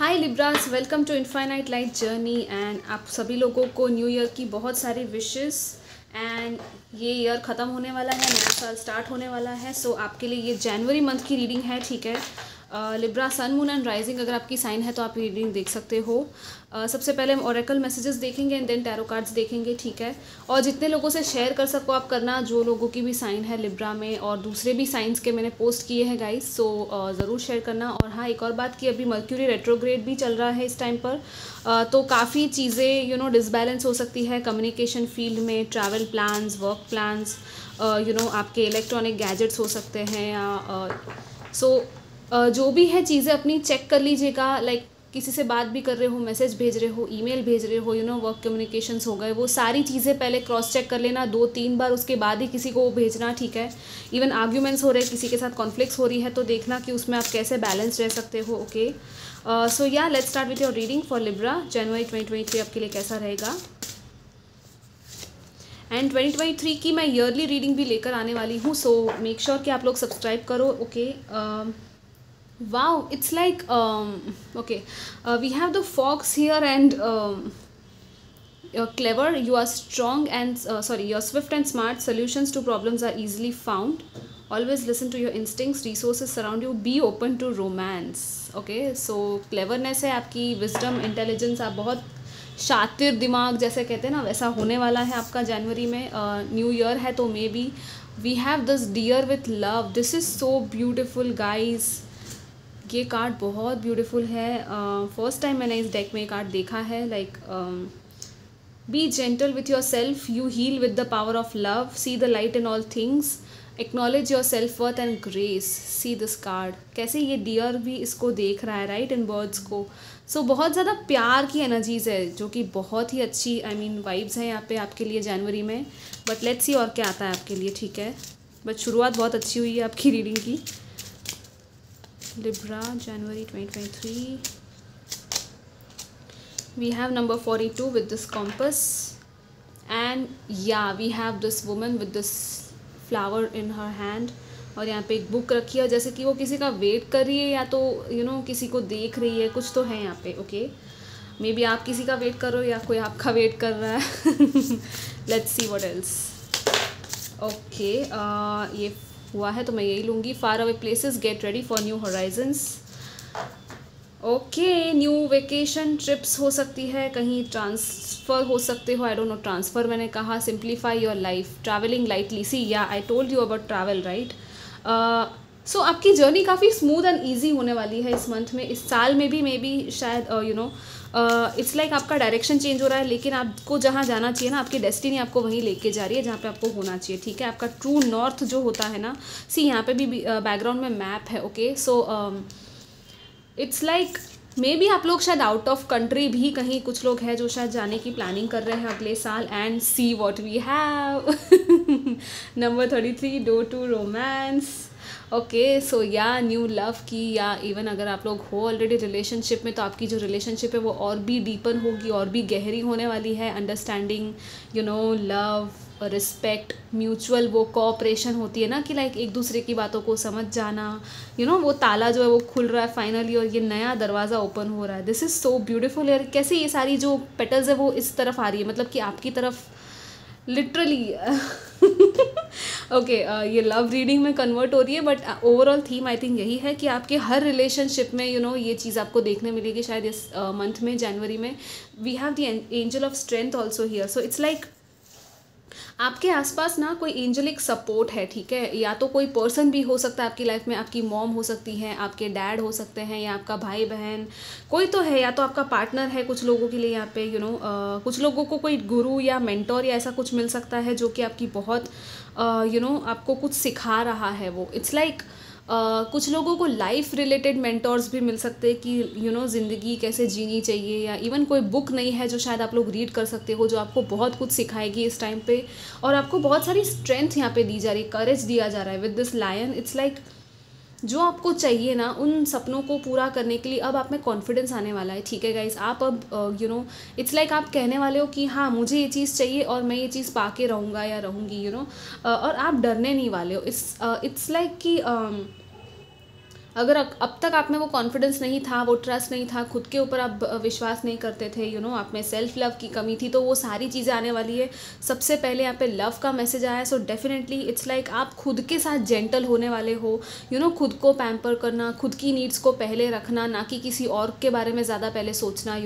Hi Librans, welcome to infinite light journey. And आप सभी लोगों को न्यू ईयर की बहुत सारी विशेस। एंड ये ईयर ख़त्म होने वाला है, नया साल स्टार्ट होने वाला है। सो आपके लिए ये जनवरी मंथ की रीडिंग है, ठीक है। Libra sun moon and rising अगर आपकी साइन है तो आप रीडिंग देख सकते हो। सबसे पहले हम ओरेकल मैसेजेस देखेंगे एंड देन टैरो कार्ड्स देखेंगे, ठीक है। और जितने लोगों से शेयर कर सको आप करना, जो लोगों की भी साइन है लिब्रा में और दूसरे भी साइंस के मैंने पोस्ट किए हैं गाइस, सो ज़रूर शेयर करना। और हाँ, एक और बात कि अभी मर्क्यूरी रेट्रोग्रेड भी चल रहा है इस टाइम पर, तो काफ़ी चीज़ें डिसबैलेंस हो सकती है कम्युनिकेशन फील्ड में, ट्रैवल प्लान्स, वर्क प्लान्स, आपके इलेक्ट्रॉनिक गैजेट्स हो सकते हैं या जो भी है चीज़ें अपनी चेक कर लीजिएगा। लाइक किसी से बात भी कर रहे हो, मैसेज भेज रहे हो, ईमेल भेज रहे हो, वर्क कम्युनिकेशंस हो गए, वो सारी चीज़ें पहले क्रॉस चेक कर लेना 2-3 बार, उसके बाद ही किसी को भेजना, ठीक है। इवन आर्ग्यूमेंट्स हो रहे हैं, किसी के साथ कॉन्फ्लिक्ट्स हो रही है, तो देखना कि उसमें आप कैसे बैलेंस रह सकते हो, okay. So yeah let's start with your reading for Libra. जनवरी 2023 आपके लिए कैसा रहेगा। एंड 2023 की मैं ईयरली रीडिंग भी लेकर आने वाली हूँ, सो मेक श्योर कि आप लोग सब्सक्राइब करो, okay. Wow, it's like okay, we have the fox here and you're clever, you are strong and you're swift and smart. Solutions to problems are easily found. Always listen to your instincts. Resources surround you. Be open to romance. Okay, so cleverness है आपकी, wisdom, intelligence, आप बहुत शातिर दिमाग जैसे कहते हैं ना, वैसा होने वाला है आपका जनवरी में। न्यू ईयर है तो maybe we have this dear with love. This is so beautiful guys. ये कार्ड बहुत ब्यूटीफुल है। फर्स्ट टाइम मैंने इस डेक में ये कार्ड देखा है। Like be gentle with yourself, you heal with the power of love, see the light in all things, acknowledge your self worth and grace. See this card, कैसे ये dear भी इसको देख रहा है, राइट, इन बर्ड्स को। सो बहुत ज़्यादा प्यार की एनर्जीज़ है, जो कि बहुत ही अच्छी वाइब्स हैं यहाँ पे आपके लिए जनवरी में। बट लेट्स सी और क्या आता है आपके लिए, ठीक है। बट शुरुआत बहुत अच्छी हुई है आपकी रीडिंग की। Libra, January 2023. We have number 42 with this compass, and yeah, we have this woman with this flower in her hand. और यहाँ पे एक बुक रखी है, जैसे कि वो किसी का वेट कर रही है या तो किसी को देख रही है, कुछ तो है यहाँ पे, ओके। मे बी आप किसी का वेट कर रहे हो या कोई आपका वेट कर रहा है। Let's see what else. Okay, ये हुआ है तो मैं यही लूँगी। Far away places, get ready for new Horizons. Okay, new vacation trips हो सकती है, कहीं ट्रांसफ़र हो सकते हो, आई डोंट नो ट्रांसफ़र मैंने कहा। Simplify your life, travelling lightly, see yeah I told you about travel, right. So आपकी जर्नी काफ़ी स्मूथ एंड ईजी होने वाली है इस मंथ में, इस साल में भी मे बी शायद इट्स लाइक आपका डायरेक्शन चेंज हो रहा है, लेकिन आपको जहाँ जाना चाहिए ना, आपकी डेस्टिनी आपको वहीं लेके जा रही है जहाँ पे आपको होना चाहिए, ठीक है। आपका ट्रू नॉर्थ जो होता है ना, सी यहाँ पे भी बैकग्राउंड में मैप है, okay. So it's like may be आप लोग शायद आउट ऑफ कंट्री भी कहीं कुछ लोग हैं जो शायद जाने की प्लानिंग कर रहे हैं अगले साल। And see what we have. Number 33, door to romance. Okay, so yeah new love की, या इवन अगर आप लोग हो ऑलरेडी रिलेशनशिप में, तो आपकी जो रिलेशनशिप है वो और भी डीपन होगी, और भी गहरी होने वाली है। अंडरस्टैंडिंग, लव, रिस्पेक्ट, म्यूचुअल वो कोऑपरेशन होती है ना, कि लाइक एक दूसरे की बातों को समझ जाना, वो ताला जो है वो खुल रहा है फाइनली, और ये नया दरवाज़ा ओपन हो रहा है। दिस इज़ सो ब्यूटीफुल यार। कैसे ये सारी जो पेटल्स है वो इस तरफ आ रही है, मतलब कि आपकी तरफ लिटरली। ओके, ये लव रीडिंग में कन्वर्ट हो रही है, but overall theme I think यही है कि आपके हर रिलेशनशिप में ये चीज़ आपको देखने मिलेगी शायद इस मंथ में, जनवरी में। We have the angel of strength also here. So it's like आपके आसपास ना कोई एंजलिक सपोर्ट है, ठीक है। या तो कोई पर्सन भी हो सकता है आपकी लाइफ में, आपकी मॉम हो सकती है, आपके डैड हो सकते हैं, या आपका भाई बहन कोई तो है, या तो आपका पार्टनर है कुछ लोगों के लिए यहाँ पे। कुछ लोगों को कोई गुरु या मेंटोर या ऐसा कुछ मिल सकता है जो कि आपकी बहुत आपको कुछ सिखा रहा है वो। इट्स लाइक कुछ लोगों को लाइफ रिलेटेड मेंटोर्स भी मिल सकते हैं कि ज़िंदगी कैसे जीनी चाहिए, या इवन कोई बुक नहीं है जो शायद आप लोग रीड कर सकते हो, जो आपको बहुत कुछ सिखाएगी इस टाइम पे, और आपको बहुत सारी स्ट्रेंथ यहाँ पे दी जा रही है, करेज दिया जा रहा है with this lion. It's like जो आपको चाहिए ना उन सपनों को पूरा करने के लिए अब आप में कॉन्फिडेंस आने वाला है, ठीक है गाइस। आप अब इट्स लाइक आप कहने वाले हो कि हाँ मुझे ये चीज़ चाहिए और मैं ये चीज़ पा के रहूँगा या रहूँगी, और आप डरने नहीं वाले हो। इट्स लाइक कि अगर अब तक आप में वो कॉन्फिडेंस नहीं था, वो ट्रस्ट नहीं था, खुद के ऊपर आप विश्वास नहीं करते थे, आप में सेल्फ लव की कमी थी, तो वो सारी चीज़ें आने वाली है। सबसे पहले यहाँ पे लव का मैसेज आया, सो डेफिनेटली इट्स लाइक आप खुद के साथ जेंटल होने वाले हो, खुद को पैम्पर करना, खुद की नीड्स को पहले रखना, ना कि किसी और के बारे में ज़्यादा पहले सोचना,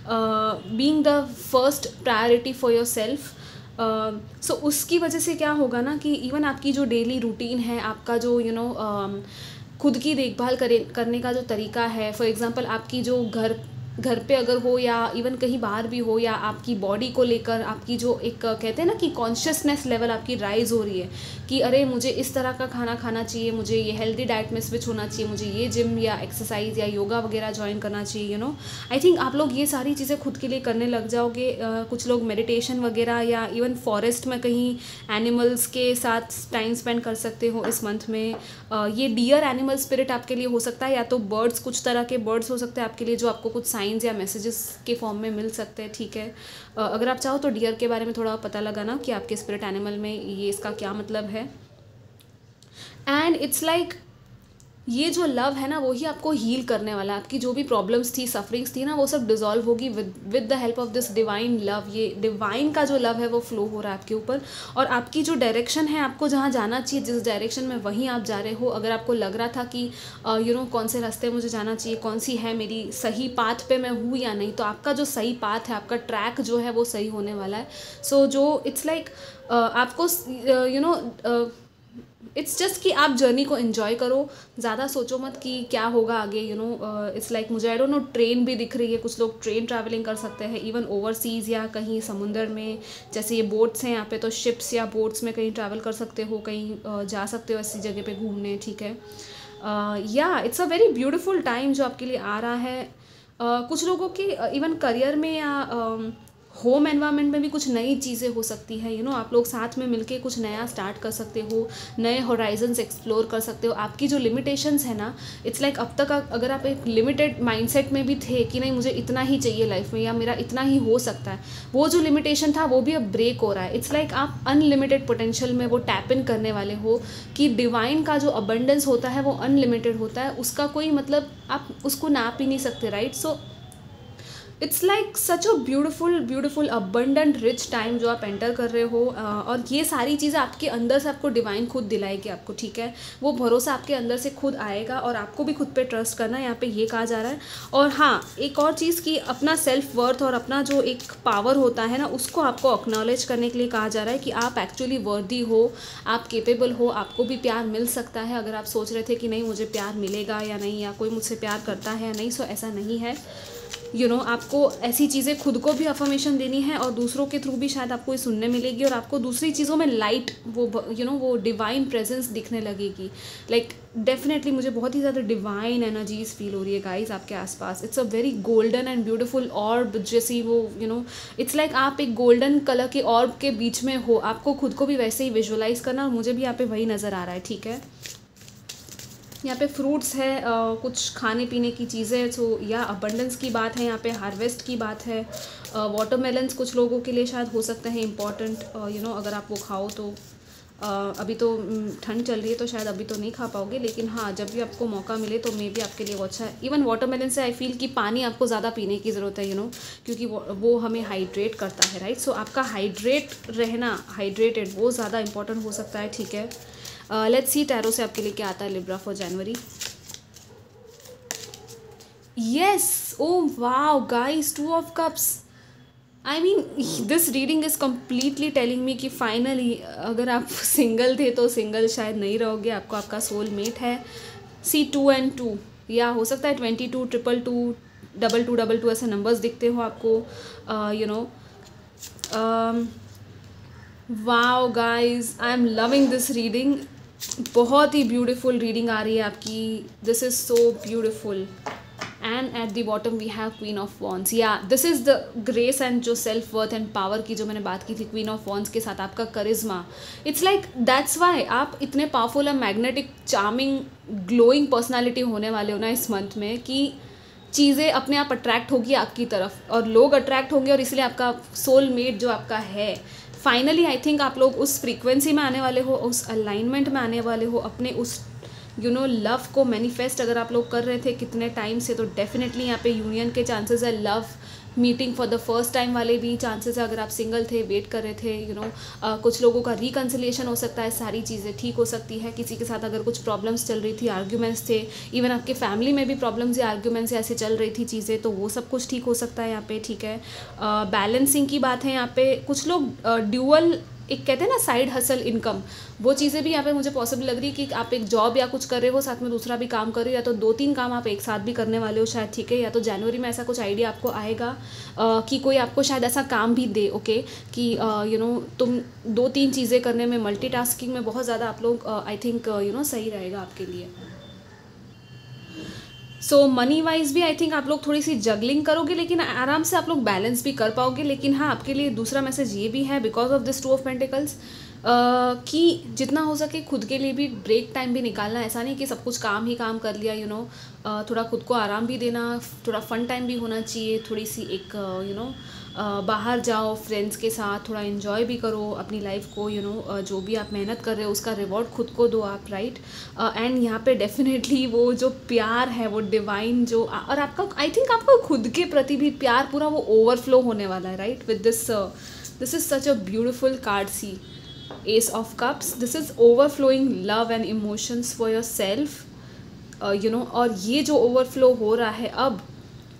being the first priority for yourself. So उसकी वजह से क्या होगा ना कि इवन आपकी जो डेली रूटीन है, आपका जो खुद की देखभाल करने का जो तरीका है, फॉर एग्ज़ाम्पल आपकी जो घर पे अगर हो या इवन कहीं बाहर भी हो, या आपकी बॉडी को लेकर आपकी जो एक कहते हैं ना कि कॉन्शियसनेस लेवल आपकी राइज़ हो रही है कि अरे मुझे इस तरह का खाना खाना चाहिए, मुझे ये हेल्दी डाइट में स्विच होना चाहिए, मुझे ये जिम या एक्सरसाइज या योगा वगैरह ज्वाइन करना चाहिए, आई थिंक आप लोग ये सारी चीज़ें खुद के लिए करने लग जाओगे। कुछ लोग मेडिटेशन वगैरह या इवन फॉरेस्ट में कहीं एनिमल्स के साथ टाइम स्पेंड कर सकते हो इस मंथ में। ये डियर एनिमल स्पिरिट आपके लिए हो सकता है, या तो बर्ड्स, कुछ तरह के बर्ड्स हो सकते हैं आपके लिए जो आपको कुछ साइंस या मैसेजेस के फॉर्म में मिल सकते हैं, ठीक है। अगर आप चाहो तो डियर के बारे में थोड़ा पता लगाना कि आपके स्पिरिट एनिमल में ये इसका क्या मतलब है। एंड इट्स लाइक ये जो लव है ना, वही आपको हील करने वाला है। आपकी जो भी प्रॉब्लम्स थी, सफरिंग्स थी ना, वो सब डिजॉल्व होगी with the help of this divine love. ये डिवाइन का जो लव है वो फ्लो हो रहा है आपके ऊपर, और आपकी जो डायरेक्शन है, आपको जहाँ जाना चाहिए, जिस डायरेक्शन में, वहीं आप जा रहे हो। अगर आपको लग रहा था कि कौन से रास्ते मुझे जाना चाहिए, कौन सी है मेरी सही पाथ पे मैं हूँ या नहीं, तो आपका जो सही पाथ है, आपका ट्रैक जो है वो सही होने वाला है। सो जो इट्स लाइक आपको इट्स जस्ट कि आप जर्नी को एंजॉय करो, ज़्यादा सोचो मत कि क्या होगा आगे। इट्स लाइक मुझे आई डोंट नो, ट्रेन भी दिख रही है, कुछ लोग ट्रेन ट्रैवलिंग कर सकते हैं, इवन ओवरसीज़ या कहीं समुंदर में, जैसे ये बोट्स हैं यहाँ पे, तो शिप्स या बोट्स में कहीं ट्रैवल कर सकते हो, कहीं जा सकते हो ऐसी जगह पे घूमने, ठीक है। या it's a very beautiful time जो आपके लिए आ रहा है। कुछ लोगों की इवन करियर में या होम एनवायरनमेंट में भी कुछ नई चीज़ें हो सकती है। आप लोग साथ में मिलके कुछ नया स्टार्ट कर सकते हो, नए होराइजन्स एक्सप्लोर कर सकते हो। आपकी जो लिमिटेशंस है ना, इट्स लाइक अब तक अगर आप एक लिमिटेड माइंडसेट में भी थे कि नहीं मुझे इतना ही चाहिए लाइफ में, या मेरा इतना ही हो सकता है, वो जो लिमिटेशन था वो भी अब ब्रेक हो रहा है। इट्स लाइक आप अनलिमिटेड पोटेंशियल में वो टैप इन करने वाले हो, कि डिवाइन का जो अबंडेंस होता है वो अनलिमिटेड होता है, उसका कोई मतलब आप उसको नाप ही नहीं सकते, right. So it's like such a beautiful abundant rich time जो आप एंटर कर रहे हो। और ये सारी चीज़ें आपके अंदर से आपको डिवाइन खुद दिलाएगी आपको, ठीक है। वो भरोसा आपके अंदर से खुद आएगा, और आपको भी खुद पे ट्रस्ट करना है, यहाँ पे ये कहा जा रहा है। और हाँ, एक और चीज़ कि अपना सेल्फ वर्थ और अपना जो एक पावर होता है ना, उसको आपको एक्नॉलेज करने के लिए कहा जा रहा है कि आप एक्चुअली वर्दी हो, आप केपेबल हो, आपको भी प्यार मिल सकता है। अगर आप सोच रहे थे कि नहीं मुझे प्यार मिलेगा या नहीं, या कोई मुझसे प्यार करता है या नहीं, सो ऐसा नहीं है। आपको ऐसी चीज़ें खुद को भी अफर्मेशन देनी है, और दूसरों के थ्रू भी शायद आपको ये सुनने मिलेगी, और आपको दूसरी चीज़ों में लाइट, वो डिवाइन प्रेजेंस दिखने लगेगी। लाइक डेफिनेटली मुझे बहुत ही ज़्यादा डिवाइन एनर्जीज फील हो रही है गाइस आपके आसपास। It's a very golden and beautiful ऑर्ब, जैसी वो इट्स लाइक आप एक गोल्डन कलर के ऑर्ब के बीच में हो। आपको खुद को भी वैसे ही विजुअलाइज करना, और मुझे भी यहाँ पे वही नज़र आ रहा है, ठीक है। यहाँ पे फ्रूट्स है, कुछ खाने पीने की चीज़ें, सो या अबंडेंस की बात है, यहाँ पे हार्वेस्ट की बात है। वाटरमेलन्स कुछ लोगों के लिए शायद हो सकते हैं इम्पॉर्टेंट, अगर आप वो खाओ तो। अभी तो ठंड चल रही है तो शायद अभी तो नहीं खा पाओगे, लेकिन हाँ जब भी आपको मौका मिले तो मे भी आपके लिए वो अच्छा है। इवन वाटरमेलन से आई फील कि पानी आपको ज़्यादा पीने की ज़रूरत है, क्योंकि वो हमें हाइड्रेट करता है, राइट। सो आपका हाइड्रेट रहना, हाइड्रेटेड, वो ज़्यादा इंपॉर्टेंट हो सकता है, ठीक है। लेट्स सी टैरो से आपके लिए क्या आता है Libra for January. Yes, oh wow guys, 2 of cups. I mean this reading is completely telling me कि फाइनली अगर आप सिंगल थे तो सिंगल शायद नहीं रहोगे, आपको आपका सोल मेट है। सी 2 and 2, या हो सकता है 22, 222, 2222 ऐसे नंबर्स दिखते हो आपको, wow guys, I am loving this reading. बहुत ही ब्यूटीफुल रीडिंग आ रही है आपकी, this is so beautiful. And at the bottom we have queen of wands. Yeah this is the grace and जो सेल्फ वर्थ एंड पावर की जो मैंने बात की थी, क्वीन ऑफ वॉन्ड्स के साथ आपका करिश्मा। इट्स लाइक दैट्स वाई आप इतने powerful and magnetic, charming, glowing personality होने वाले हो ना इस मंथ में, कि चीज़ें अपने आप अट्रैक्ट होगी आपकी तरफ, और लोग अट्रैक्ट होंगे, और इसलिए आपका सोल मेट जो आपका है फाइनली आई थिंक आप लोग उस फ्रीक्वेंसी में आने वाले हो, उस अलाइनमेंट में आने वाले हो, अपने उस लव को मैनिफेस्ट अगर आप लोग कर रहे थे कितने टाइम से, तो डेफिनेटली यहाँ पे यूनियन के चांसेस है। Love meeting for the first time वाले भी चांसेस है, अगर आप सिंगल थे, वेट कर रहे थे, कुछ लोगों का रिकन्सिलिएशन हो सकता है, सारी चीज़ें ठीक हो सकती है। किसी के साथ अगर कुछ प्रॉब्लम्स चल रही थी, आर्ग्यूमेंट्स थे, इवन आपके फैमिली में भी प्रॉब्लम्स या आर्ग्यूमेंट्स ऐसे चल रही थी चीज़ें, तो वो सब कुछ ठीक हो सकता है यहाँ पे, ठीक है। बैलेंसिंग की बात है यहाँ पे, कुछ लोग ड्यूअल, एक कहते हैं ना साइड हसल इनकम, वो चीज़ें भी यहाँ पे मुझे पॉसिबल लग रही है कि आप एक जॉब या कुछ कर रहे हो, साथ में दूसरा भी काम कर रहे हो, या तो 2-3 काम आप एक साथ भी करने वाले हो शायद, ठीक है। या तो जनवरी में ऐसा कुछ आइडिया आपको आएगा कि कोई आपको शायद ऐसा काम भी दे, ओके, कि तुम 2-3 चीज़ें करने में, मल्टीटास्किंग में बहुत ज़्यादा आप लोग आई थिंक सही रहेगा आपके लिए। सो मनी वाइज भी आई थिंक आप लोग थोड़ी सी जगलिंग करोगे, लेकिन आराम से आप लोग बैलेंस भी कर पाओगे। लेकिन हाँ, आपके लिए दूसरा मैसेज ये भी है, because of this 2 of pentacles, कि जितना हो सके खुद के लिए भी ब्रेक टाइम भी निकालना। ऐसा नहीं कि सब कुछ काम ही काम कर लिया, थोड़ा खुद को आराम भी देना, थोड़ा फन टाइम भी होना चाहिए, थोड़ी सी एक बाहर जाओ फ्रेंड्स के साथ, थोड़ा इन्जॉय भी करो अपनी लाइफ को, जो भी आप मेहनत कर रहे हो उसका रिवॉर्ड खुद को दो आप, राइट। एंड यहाँ पे डेफिनेटली वो जो प्यार है, वो डिवाइन जो, और आपका आई थिंक आपका खुद के प्रति भी प्यार पूरा वो ओवरफ्लो होने वाला है, right. With this is such a beautiful card, see Ace of Cups. This is overflowing love and emotions for yourself, और ये जो ओवरफ्लो हो रहा है, अब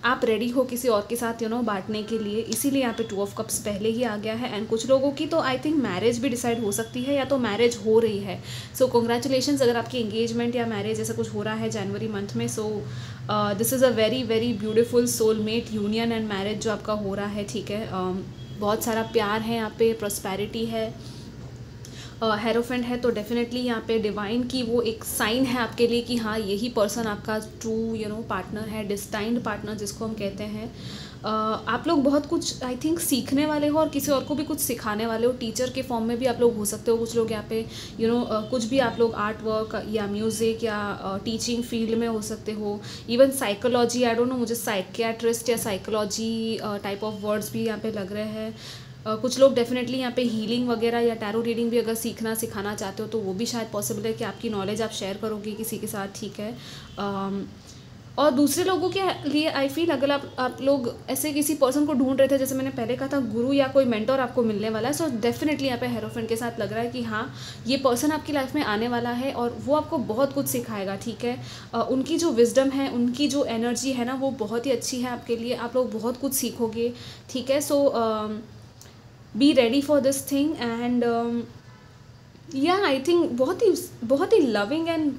आप रेडी हो किसी और के साथ बांटने के लिए, इसीलिए यहाँ पे 2 ऑफ कप्स पहले ही आ गया है। एंड कुछ लोगों की तो आई थिंक मैरिज भी डिसाइड हो सकती है, या तो मैरिज हो रही है। सो कॉन्ग्रेचुलेशंस अगर आपकी एंगेजमेंट या मैरिज ऐसा कुछ हो रहा है जनवरी मंथ में। So this is a very very beautiful soulmate union and marriage जो आपका हो रहा है, ठीक है। बहुत सारा प्यार है यहाँ पे, प्रॉस्पेरिटी है, हेरोफेंट है, तो डेफिनेटली यहाँ पे डिवाइन की वो एक साइन है आपके लिए कि हाँ, यही पर्सन आपका ट्रू पार्टनर है, डिस्टाइंड पार्टनर जिसको हम कहते हैं। आप लोग बहुत कुछ आई थिंक सीखने वाले हो और किसी और को भी कुछ सिखाने वाले हो, टीचर के फॉर्म में भी आप लोग हो सकते हो। कुछ लोग यहाँ पे कुछ भी आप लोग आर्ट वर्क या म्यूज़िक या टीचिंग फील्ड में हो सकते हो, even psychology, I don't no, मुझे साइकियाट्रिस्ट या साइकोलॉजी टाइप ऑफ वर्ड्स भी यहाँ पे लग रहे हैं। कुछ लोग डेफिनेटली यहाँ पे हीलिंग वगैरह या टैरो रीडिंग भी अगर सिखाना चाहते हो, तो वो भी शायद पॉसिबल है कि आपकी नॉलेज आप शेयर करोगे किसी के साथ, ठीक है। और दूसरे लोगों के लिए आई फील, अगर आप लोग ऐसे किसी पर्सन को ढूंढ रहे थे, जैसे मैंने पहले कहा था, गुरु या कोई मेंटर आपको मिलने वाला है। सो डेफिनेटली यहाँ पे हेरोफेंट के साथ लग रहा है कि हाँ, ये पर्सन आपकी लाइफ में आने वाला है और वो आपको बहुत कुछ सिखाएगा, ठीक है। उनकी जो विजडम है, उनकी जो एनर्जी है ना, वो बहुत ही अच्छी है आपके लिए, आप लोग बहुत कुछ सीखोगे, ठीक है। So be ready for this thing and yeah I think बहुत ही लविंग एंड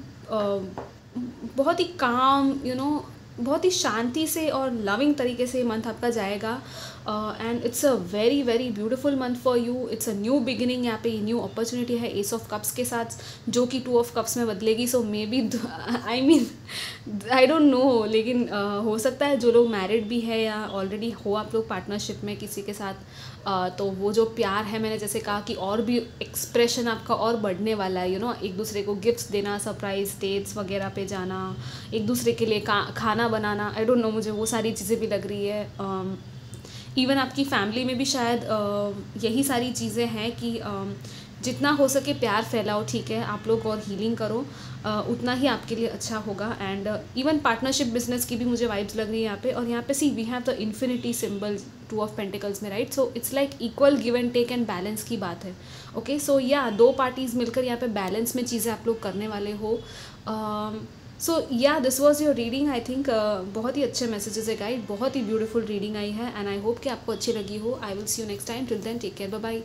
बहुत ही काम, बहुत ही शांति से और लविंग तरीके से मंथ आपका जाएगा। And it's a very very beautiful month for you. It's a new beginning, यहाँ पे न्यू अपॉर्चुनिटी है एस ऑफ कप्स के साथ, जो कि 2 ऑफ कप्स में बदलेगी। So maybe I don't know, लेकिन हो सकता है जो लोग मैरिड भी है या ऑलरेडी हो आप लोग पार्टनरशिप में किसी के साथ, तो वो जो प्यार है, मैंने जैसे कहा कि और भी एक्सप्रेशन आपका और बढ़ने वाला है, एक दूसरे को गिफ्ट्स देना, सरप्राइज डेट्स वगैरह पे जाना, एक दूसरे के लिए खाना बनाना, आई डोंट नो, मुझे वो सारी चीज़ें भी लग रही है। इवन आपकी फैमिली में भी शायद यही सारी चीज़ें हैं कि जितना हो सके प्यार फैलाओ, ठीक है, आप लोग और हीलिंग करो, उतना ही आपके लिए अच्छा होगा। एंड इवन पार्टनरशिप बिजनेस की भी मुझे वाइब्स लग रही है यहाँ पे। और यहाँ पे see we have the infinity symbol 2 of pentacles में, right. So it's like equal give and take and balance की बात है, ओके। सो या 2 पार्टीज़ मिलकर यहाँ पे बैलेंस में चीज़ें आप लोग करने वाले हो। सो या this was your reading, I think बहुत ही अच्छे मैसेजेस है गाइड, बहुत ही ब्यूटीफुल रीडिंग आई है एंड आई होप कि आपको अच्छी लगी हो। I will see you next time, till then take care, bye bye.